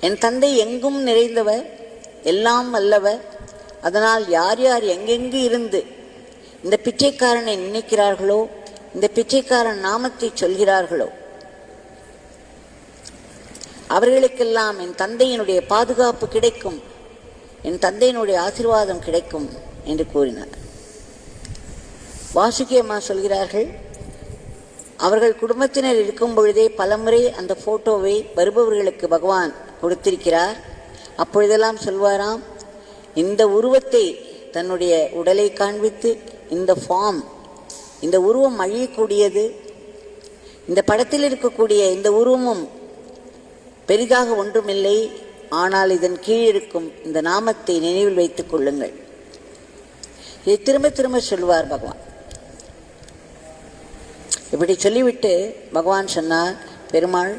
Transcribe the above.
என் தந்தை எங்கும் நிறைந்தவர், எல்லாம் அல்லவர். அதனால் யார் யார் எங்கெங்கு இருந்து இந்த பிச்சைக்காரனை நினைக்கிறார்களோ, இந்த பிச்சைக்காரன் நாமத்தை சொல்கிறார்களோ, அவர்களுக்கெல்லாம் என் தந்தையினுடைய பாதுகாப்பு கிடைக்கும், என் தந்தையினுடைய ஆசீர்வாதம் கிடைக்கும் என்று கூறினார். வாசுகி அம்மா சொல்கிறார்கள், அவர்கள் குடும்பத்தினர் இருக்கும் பொழுதே பலமுறை அந்த போட்டோவை வருபவர்களுக்கு பகவான் கொடுத்திருக்கிறார். அப்பொழுதெல்லாம் சொல்வாராம், இந்த உருவத்தை தன்னுடைய உடலை காண்பித்து, இந்த ஃபார்ம், இந்த உருவம் அழியக்கூடியது, இந்த படத்தில் இருக்கக்கூடிய இந்த உருவமும் பெரிதாக ஒன்றுமில்லை, ஆனால் இதன் கீழ் இருக்கும் இந்த நாமத்தை நினைவில் வைத்துக் கொள்ளுங்கள். இதை திரும்ப திரும்ப சொல்வார் பகவான். இப்படி சொல்லிவிட்டு பகவான் சொன்னார், பெருமாள்